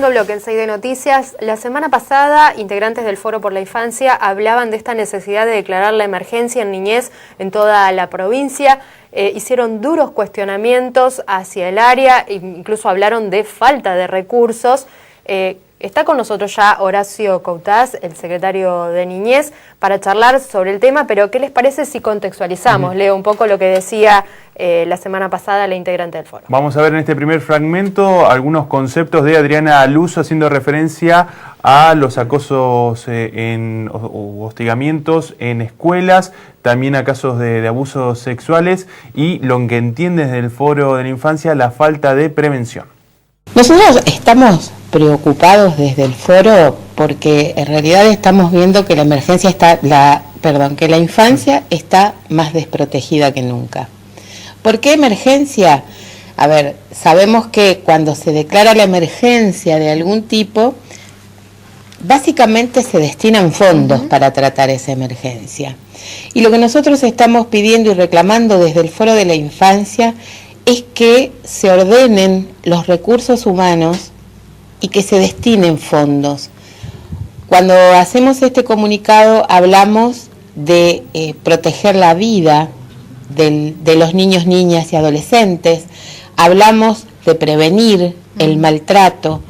segundo bloque, en 6 de Noticias. La semana pasada, integrantes del Foro por la Infancia hablaban de esta necesidad de declarar la emergencia en niñez en toda la provincia. Hicieron duros cuestionamientos hacia el área, incluso hablaron de falta de recursos. Está con nosotros ya Horacio Coutaz, el secretario de Niñez, para charlar sobre el tema, pero ¿qué les parece si contextualizamos, Leo, un poco lo que decía la semana pasada la integrante del foro? Vamos a ver en este primer fragmento algunos conceptos de Adriana Aluso haciendo referencia a los acosos o hostigamientos en escuelas, también a casos de abusos sexuales y lo que entiende desde el Foro de la Infancia, la falta de prevención. Nosotros estamos preocupados desde el foro porque en realidad estamos viendo que la infancia está más desprotegida que nunca. ¿Por qué emergencia? A ver, sabemos que cuando se declara la emergencia de algún tipo, básicamente se destinan fondos para tratar esa emergencia. Y lo que nosotros estamos pidiendo y reclamando desde el Foro de la Infancia es que se ordenen los recursos humanos y que se destinen fondos. Cuando hacemos este comunicado hablamos de proteger la vida de los niños, niñas y adolescentes, hablamos de prevenir el maltrato,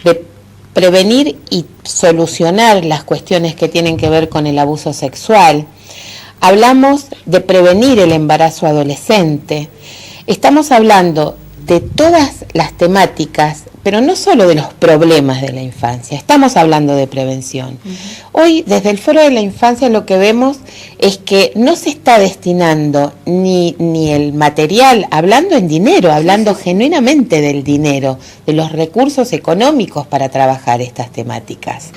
de prevenir y solucionar las cuestiones que tienen que ver con el abuso sexual, hablamos de prevenir el embarazo adolescente. Estamos hablando de todas las temáticas, pero no solo de los problemas de la infancia, estamos hablando de prevención. Hoy, desde el Foro de la Infancia, lo que vemos es que no se está destinando ni el material, hablando en dinero, hablando genuinamente del dinero, de los recursos económicos para trabajar estas temáticas.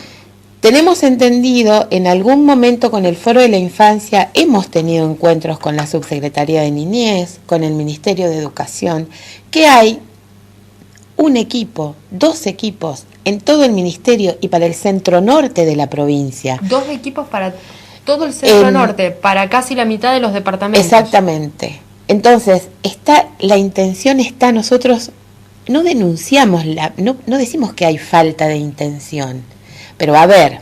Tenemos entendido, en algún momento con el Foro de la Infancia, hemos tenido encuentros con la Subsecretaría de Niñez, con el Ministerio de Educación, que hay un equipo, 2 equipos en todo el ministerio y para el centro norte de la provincia. 2 equipos para todo el centro norte, para casi la mitad de los departamentos. Exactamente. Entonces, la intención está, nosotros no denunciamos, no decimos que hay falta de intención. Pero a ver,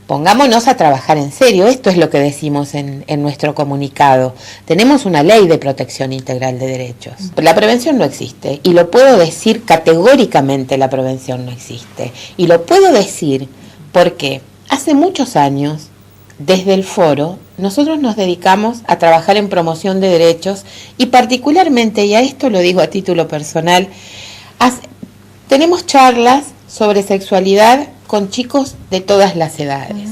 pongámonos a trabajar en serio, esto es lo que decimos en nuestro comunicado. Tenemos una ley de protección integral de derechos. La prevención no existe, y lo puedo decir categóricamente, la prevención no existe. Y lo puedo decir porque hace muchos años, desde el foro, nosotros nos dedicamos a trabajar en promoción de derechos y particularmente, y a esto lo digo a título personal, tenemos charlas sobre sexualidad con chicos de todas las edades.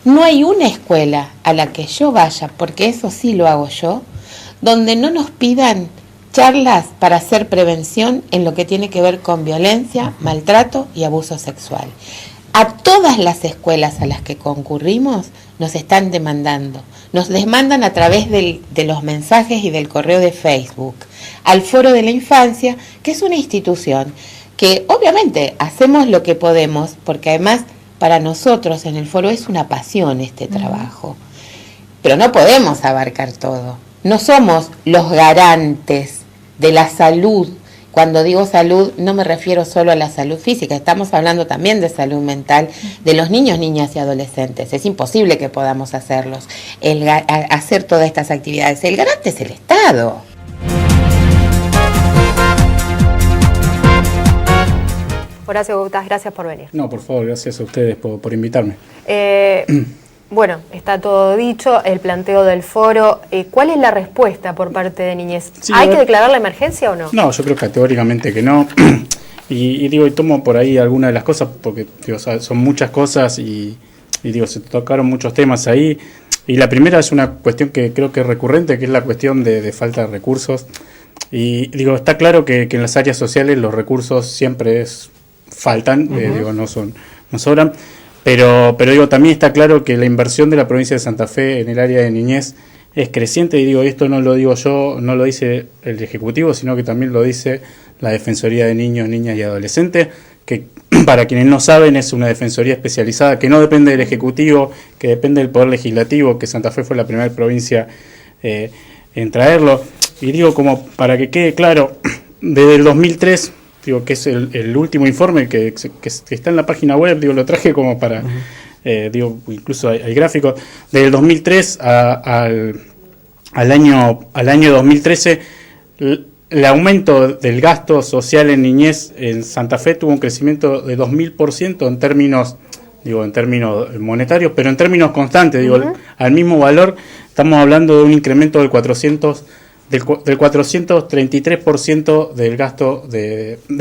No hay una escuela a la que yo vaya, porque eso sí lo hago yo, donde no nos pidan charlas para hacer prevención en lo que tiene que ver con violencia, maltrato y abuso sexual. A todas las escuelas a las que concurrimos nos están demandando. Nos demandan a través de los mensajes y del correo de Facebook al Foro de la Infancia, que es una institución que obviamente hacemos lo que podemos, porque además para nosotros en el foro es una pasión este trabajo, pero no podemos abarcar todo. No somos los garantes de la salud. Cuando digo salud no me refiero solo a la salud física, estamos hablando también de salud mental de los niños, niñas y adolescentes. Es imposible que podamos hacer todas estas actividades. El garante es el Estado. Horacio Coutaz, gracias por venir. No, por favor, gracias a ustedes por invitarme. Bueno, está todo dicho, el planteo del foro. ¿Cuál es la respuesta por parte de Niñez? Sí, ¿hay que declarar la emergencia o no? No, yo creo categóricamente que no. y tomo por ahí algunas de las cosas, porque son muchas cosas y se tocaron muchos temas ahí. Y la primera es una cuestión que creo que es recurrente, que es la cuestión de falta de recursos. Y está claro que en las áreas sociales los recursos siempre faltan, no sobran, pero también está claro que la inversión de la provincia de Santa Fe en el área de niñez es creciente, y esto no lo digo yo, no lo dice el Ejecutivo, sino que también lo dice la Defensoría de Niños, Niñas y Adolescentes, que para quienes no saben es una defensoría especializada que no depende del Ejecutivo, que depende del Poder Legislativo, que Santa Fe fue la primera provincia en traerlo. Y como para que quede claro, desde el 2003 digo, que es el último informe que está en la página web, digo, lo traje como para, digo, incluso hay gráficos, del 2003 al año 2013, el aumento del gasto social en niñez en Santa Fe tuvo un crecimiento de 2000% en términos monetarios, pero en términos constantes, digo, al mismo valor, estamos hablando de un incremento del 433% del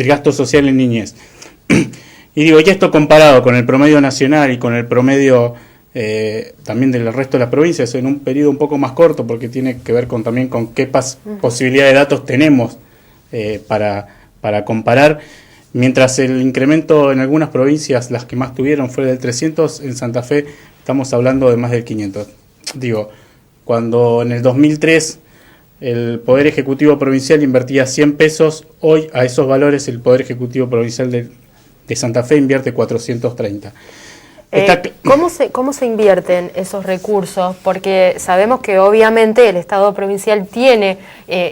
gasto social en niñez. Y digo, y esto comparado con el promedio nacional y con el promedio también del resto de las provincias, en un periodo un poco más corto, porque tiene que ver también con qué posibilidad de datos tenemos para comparar. Mientras el incremento en algunas provincias, las que más tuvieron, fue del 300, en Santa Fe estamos hablando de más del 500. Digo, cuando en el 2003 el Poder Ejecutivo Provincial invertía 100 pesos, hoy a esos valores el Poder Ejecutivo Provincial de Santa Fe invierte 430. ¿Cómo se invierten esos recursos? Porque sabemos que obviamente el Estado provincial tiene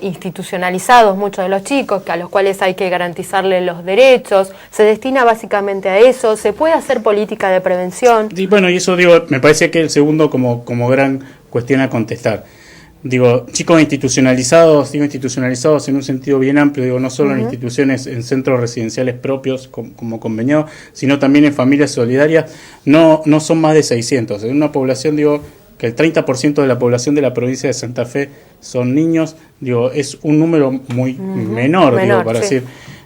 institucionalizados muchos de los chicos, a los cuales hay que garantizarles los derechos. ¿Se destina básicamente a eso? ¿Se puede hacer política de prevención? Sí, bueno, y eso digo, me parece que el segundo como gran cuestión a contestar. Digo, chicos institucionalizados en un sentido bien amplio, digo, no solo en instituciones, en centros residenciales propios como conveniado, sino también en familias solidarias, no son más de 600. En una población, digo, que el 30% de la población de la provincia de Santa Fe son niños, digo, es un número muy menor, digo, para decir,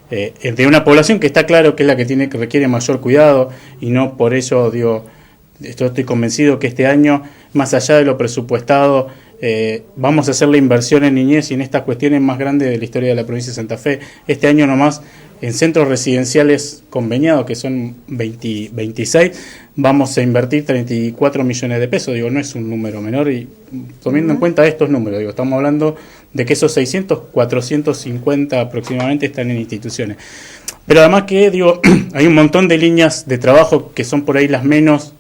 de una población que está claro que es la que requiere mayor cuidado, y no por ello, digo, estoy convencido que este año, más allá de lo presupuestado, vamos a hacer la inversión en niñez y en estas cuestiones más grandes de la historia de la provincia de Santa Fe. Este año nomás, en centros residenciales conveniados, que son 26, vamos a invertir 34 millones de pesos. Digo, no es un número menor, y teniendo en cuenta estos números, digo, estamos hablando de que esos 450 aproximadamente están en instituciones. Pero además que, digo, hay un montón de líneas de trabajo que son por ahí las menos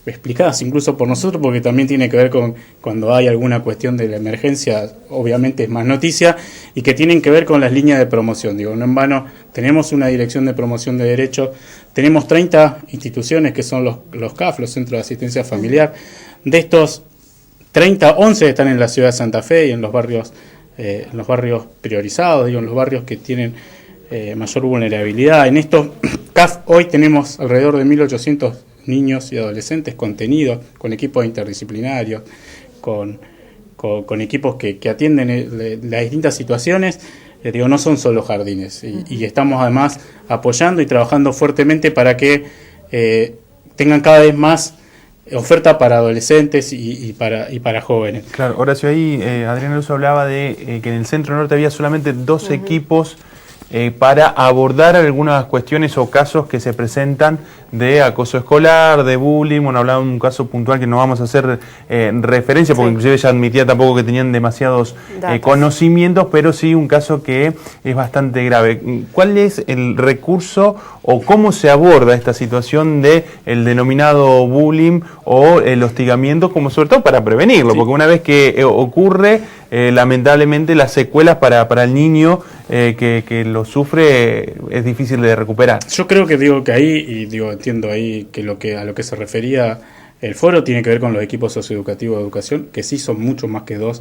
explicadas incluso por nosotros, porque también tiene que ver con cuando hay alguna cuestión de la emergencia, obviamente es más noticia, y que tienen que ver con las líneas de promoción. Digo, no en vano, tenemos una dirección de promoción de derechos, tenemos 30 instituciones que son los CAF, los Centros de Asistencia Familiar. De estos 30, 11 están en la ciudad de Santa Fe y en los barrios priorizados, digo, en los barrios que tienen mayor vulnerabilidad. En estos CAF hoy tenemos alrededor de 1.800 niños y adolescentes contenidos, con equipos interdisciplinarios, con equipos que atienden las distintas situaciones. Digo, no son solo jardines, y estamos además apoyando y trabajando fuertemente para que tengan cada vez más oferta para adolescentes y para jóvenes. Claro, Horacio, ahí Adriana Luso hablaba de que en el Centro Norte había solamente 2 equipos para abordar algunas cuestiones o casos que se presentan de acoso escolar, de bullying. Bueno, hablaba de un caso puntual que no vamos a hacer referencia, porque inclusive ella admitía tampoco que tenían demasiados conocimientos, pero sí un caso que es bastante grave. ¿Cuál es el recurso o cómo se aborda esta situación de el denominado bullying o el hostigamiento, como sobre todo para prevenirlo? Porque una vez que ocurre, lamentablemente las secuelas para el niño que lo sufre es difícil de recuperar. Yo creo que digo que ahí, y digo, entiendo ahí que a lo que se refería el foro tiene que ver con los equipos socioeducativos de educación, que sí son mucho más que 2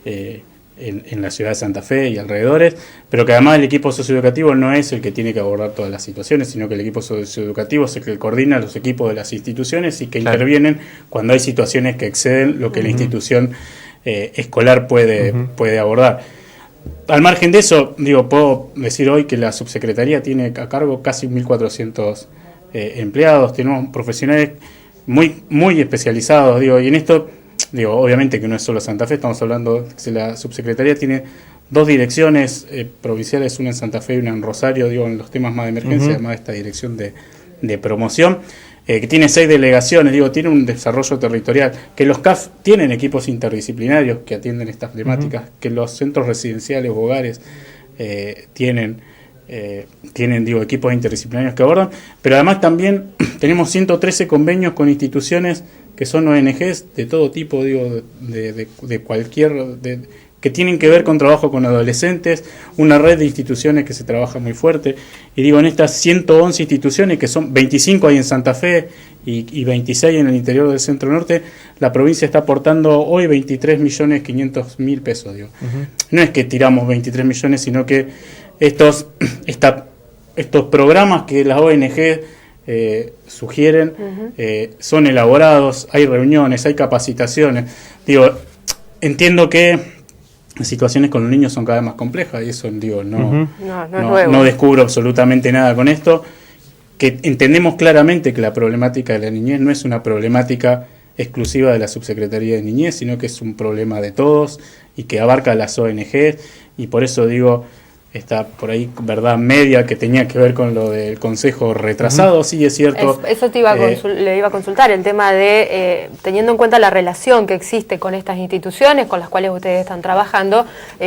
en la ciudad de Santa Fe y alrededores, pero que además el equipo socioeducativo no es el que tiene que abordar todas las situaciones, sino que el equipo socioeducativo es el que coordina los equipos de las instituciones y que intervienen cuando hay situaciones que exceden lo que la institución escolar puede abordar. Al margen de eso, digo, puedo decir hoy que la subsecretaría tiene a cargo casi 1.400 empleados, tenemos profesionales muy especializados, digo, y en esto, digo, obviamente que no es solo Santa Fe, estamos hablando que la subsecretaría tiene 2 direcciones provinciales, una en Santa Fe y una en Rosario, digo, en los temas más de emergencia, además de esta dirección de promoción, que tiene 6 delegaciones, digo, tiene un desarrollo territorial, que los CAF tienen equipos interdisciplinarios que atienden estas temáticas, que los centros residenciales o hogares tienen digo, equipos interdisciplinarios que abordan, pero además también tenemos 113 convenios con instituciones que son ONGs de todo tipo, digo, de cualquier que tienen que ver con trabajo con adolescentes, una red de instituciones que se trabaja muy fuerte. Y digo, en estas 111 instituciones, que son 25 ahí en Santa Fe y 26 en el interior del Centro Norte, la provincia está aportando hoy 23.500.000 pesos. Digo. No es que tiramos 23 millones, sino que estos programas que las ONG sugieren son elaborados, hay reuniones, hay capacitaciones. Digo, entiendo que las situaciones con los niños son cada vez más complejas y eso, digo, no descubro absolutamente nada con esto, que entendemos claramente que la problemática de la niñez no es una problemática exclusiva de la Subsecretaría de Niñez, sino que es un problema de todos y que abarca a las ONG, y por eso digo, está por ahí verdad media que tenía que ver con lo del consejo retrasado, sí es cierto. Eso te le iba a consultar, el tema de, teniendo en cuenta la relación que existe con estas instituciones con las cuales ustedes están trabajando,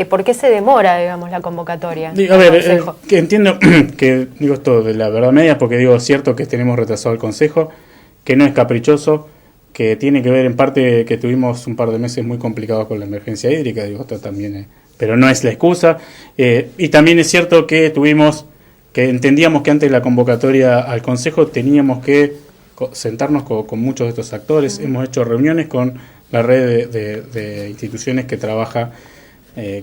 ¿por qué se demora, digamos, la convocatoria? A ver, que entiendo que digo esto de la verdad media, porque digo, es cierto que tenemos retrasado el consejo, que no es caprichoso, que tiene que ver en parte que tuvimos un par de meses muy complicados con la emergencia hídrica, digo, esto también pero no es la excusa, y también es cierto que entendíamos que antes de la convocatoria al Consejo teníamos que sentarnos con muchos de estos actores. Hemos hecho reuniones con la red de instituciones que trabaja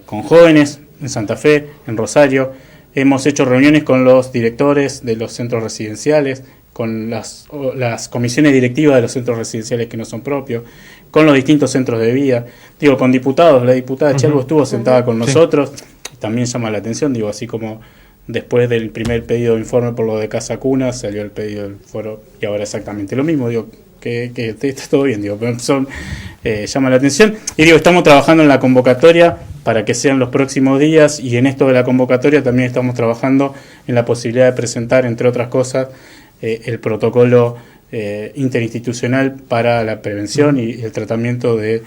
con jóvenes en Santa Fe, en Rosario. Hemos hecho reuniones con los directores de los centros residenciales, con las comisiones directivas de los centros residenciales que no son propios, con los distintos centros de vida, digo, con diputados. La diputada Chelbo estuvo sentada con nosotros, también llama la atención, digo, así como después del primer pedido de informe por lo de Casa Cuna, salió el pedido del foro, y ahora exactamente lo mismo, digo, que está todo bien, digo, pero llama la atención, y digo, estamos trabajando en la convocatoria para que sean los próximos días, y en esto de la convocatoria también estamos trabajando en la posibilidad de presentar, entre otras cosas, el protocolo interinstitucional para la prevención y el tratamiento del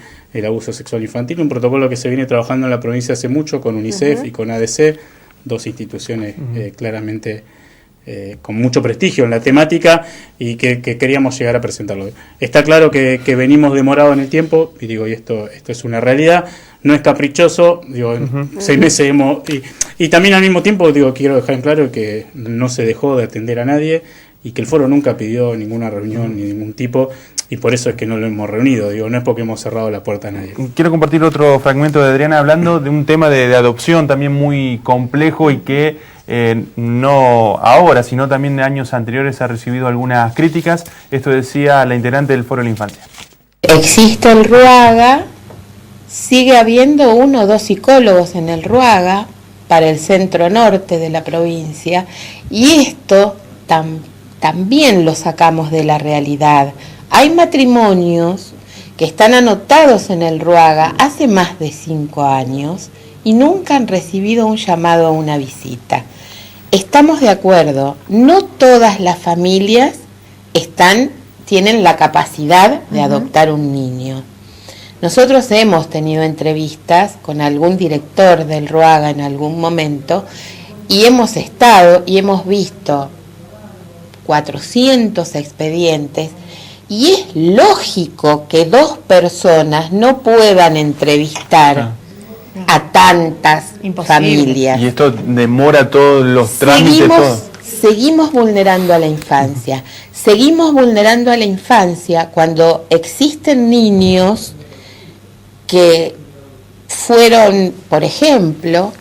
abuso sexual infantil, un protocolo que se viene trabajando en la provincia hace mucho con UNICEF y con ADC, dos instituciones claramente con mucho prestigio en la temática y que queríamos llegar a presentarlo. Está claro que venimos demorados en el tiempo y digo, y esto es una realidad, no es caprichoso, digo, en 6 meses y también al mismo tiempo digo, quiero dejar en claro que no se dejó de atender a nadie y que el foro nunca pidió ninguna reunión ni ningún tipo, y por eso es que no lo hemos reunido, digo, no es porque hemos cerrado la puerta a nadie. Quiero compartir otro fragmento de Adriana hablando de un tema de adopción también muy complejo y que no ahora, sino también de años anteriores ha recibido algunas críticas. Esto decía la integrante del Foro de la Infancia. Existe el RUAGA, sigue habiendo 1 o 2 psicólogos en el RUAGA para el centro norte de la provincia, y esto también lo sacamos de la realidad. Hay matrimonios que están anotados en el RUAGA hace más de 5 años y nunca han recibido un llamado a una visita. Estamos de acuerdo, no todas las familias tienen la capacidad de adoptar un niño. Nosotros hemos tenido entrevistas con algún director del RUAGA en algún momento y hemos estado y hemos visto 400 expedientes, y es lógico que 2 personas no puedan entrevistar a tantas familias. Y esto demora todos los trámites. Seguimos vulnerando a la infancia. Seguimos vulnerando a la infancia cuando existen niños que fueron, por ejemplo,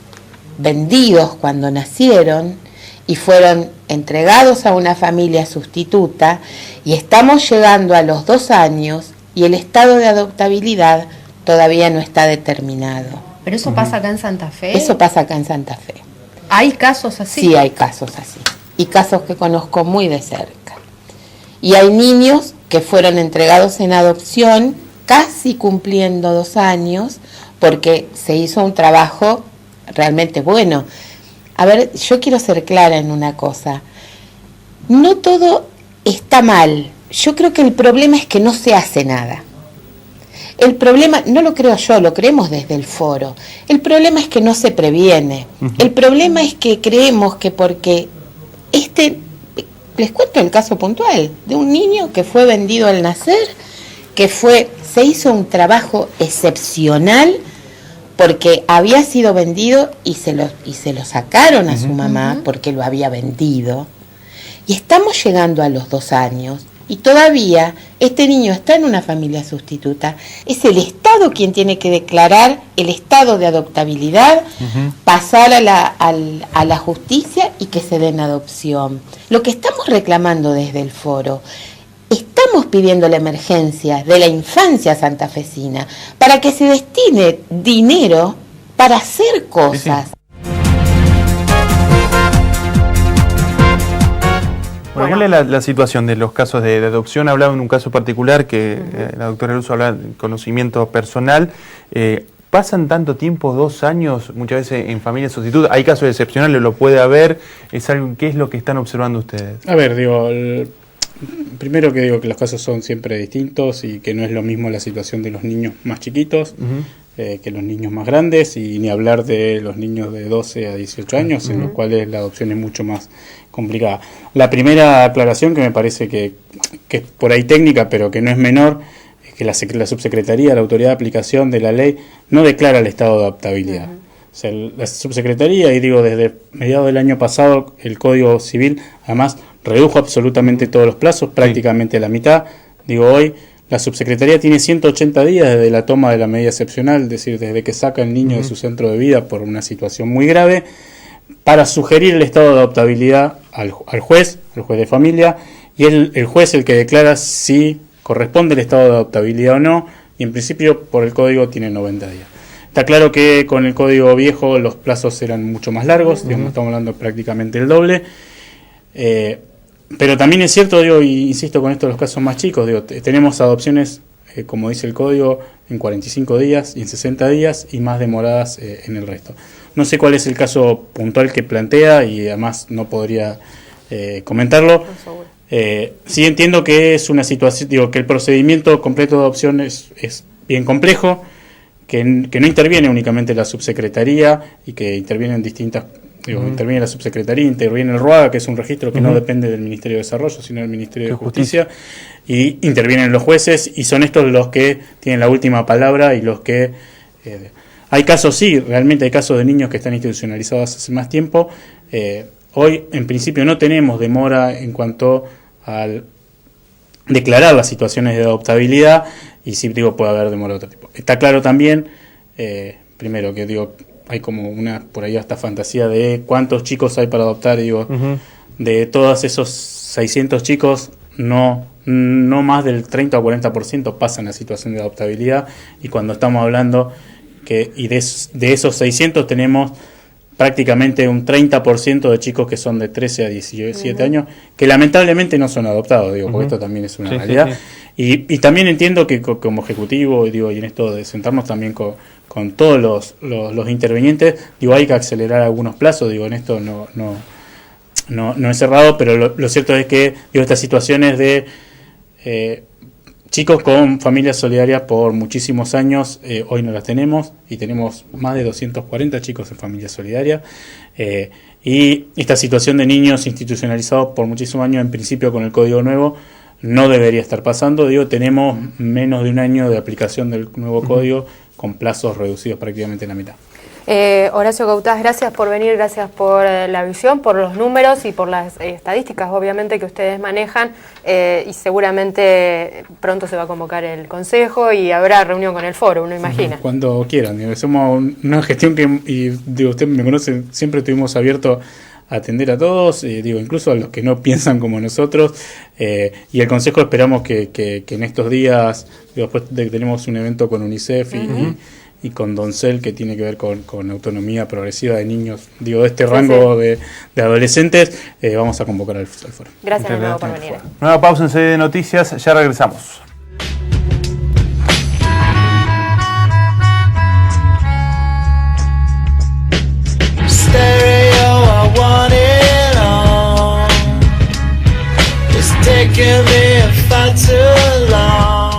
vendidos cuando nacieron y fueron entregados a una familia sustituta, y estamos llegando a los 2 años y el estado de adoptabilidad todavía no está determinado. ¿Pero eso pasa acá en Santa Fe? Eso pasa acá en Santa Fe. ¿Hay casos así? Sí, hay casos así, y casos que conozco muy de cerca. Y hay niños que fueron entregados en adopción casi cumpliendo 2 años porque se hizo un trabajo realmente bueno. A ver, yo quiero ser clara en una cosa. No todo está mal. Yo creo que el problema es que no se hace nada. El problema, no lo creo yo, lo creemos desde el foro. El problema es que no se previene. El problema es que creemos que porque les cuento el caso puntual de un niño que fue vendido al nacer, se hizo un trabajo excepcional porque había sido vendido y se lo sacaron a su mamá porque lo había vendido. Y estamos llegando a los 2 años y todavía este niño está en una familia sustituta. Es el Estado quien tiene que declarar el estado de adoptabilidad, pasar a la justicia y que se den adopción. Lo que estamos reclamando desde el foro, estamos pidiendo la emergencia de la infancia santafesina para que se destine dinero para hacer cosas. Bueno, ¿cuál es la situación de los casos de adopción? Hablaba en un caso particular que la doctora Luso hablaba de conocimiento personal. ¿Pasan tanto tiempo, 2 años, muchas veces en familias sustitutas? ¿Hay casos excepcionales? ¿Lo puede haber? ¿Qué es lo que están observando ustedes? A ver, primero que digo que los casos son siempre distintos y que no es lo mismo la situación de los niños más chiquitos que los niños más grandes, y ni hablar de los niños de 12 a 18 años, en los cuales la adopción es mucho más complicada. La primera aclaración, que me parece que es por ahí técnica, pero que no es menor, es que la subsecretaría, la autoridad de aplicación de la ley, no declara el estado de adoptabilidad. O sea, la subsecretaría, y digo, desde mediados del año pasado, el Código Civil, además, redujo absolutamente todos los plazos, prácticamente a la mitad. Digo, hoy la subsecretaría tiene 180 días desde la toma de la medida excepcional, es decir, desde que saca el niño de su centro de vida por una situación muy grave, para sugerir el estado de adoptabilidad al juez de familia, y el juez el que declara si corresponde el estado de adoptabilidad o no, y en principio por el código tiene 90 días. Está claro que con el código viejo los plazos eran mucho más largos, digamos, estamos hablando prácticamente el doble. Pero también es cierto, y insisto con esto de los casos más chicos, tenemos adopciones, como dice el código, en 45 días y en 60 días y más demoradas en el resto. No sé cuál es el caso puntual que plantea y además no podría comentarlo. Sí entiendo que es una situación, que el procedimiento completo de adopción es bien complejo, que no interviene únicamente la subsecretaría y que intervienen distintas. Interviene la subsecretaría, interviene el RUAGA, que es un registro que no depende del Ministerio de Desarrollo, sino del Ministerio de Justicia, y intervienen los jueces, y son estos los que tienen la última palabra y los que... hay casos, sí, realmente hay casos de niños que están institucionalizados hace más tiempo. Hoy, en principio, no tenemos demora en cuanto al declarar las situaciones de adoptabilidad, y sí, puede haber demora de otro tipo. Está claro también, primero, que hay como una, por ahí hasta fantasía de cuántos chicos hay para adoptar, de todos esos 600 chicos, no más del 30 o 40% pasan a situación de adoptabilidad, y cuando estamos hablando de esos 600 tenemos prácticamente un 30% de chicos que son de 13 a 17 años, que lamentablemente no son adoptados, porque esto también es una realidad. Sí. Y también entiendo que como ejecutivo, y en esto de sentarnos también con todos los intervinientes, hay que acelerar algunos plazos, en esto no es cerrado, pero lo cierto es que estas situaciones de chicos con familias solidarias por muchísimos años, hoy no las tenemos, y tenemos más de 240 chicos en familias solidarias, y esta situación de niños institucionalizados por muchísimos años, en principio con el Código Nuevo, no debería estar pasando. Tenemos menos de un año de aplicación del nuevo código, con plazos reducidos prácticamente en la mitad. Horacio Gautaz, gracias por venir, gracias por la visión, por los números y por las estadísticas, obviamente, que ustedes manejan, y seguramente pronto se va a convocar el Consejo y habrá reunión con el Foro, uno imagina. Cuando quieran, somos una gestión que, usted me conoce, siempre estuvimos abiertos a atender a todos, incluso a los que no piensan como nosotros, y el Consejo esperamos que en estos días, después de que tenemos un evento con UNICEF y con Doncel, que tiene que ver con autonomía progresiva de niños, de este rango de adolescentes, vamos a convocar al foro. Gracias de nuevo por venir. Nueva pausa en Serie de Noticias, ya regresamos. Stereo, I want it all. It's taking me far too long.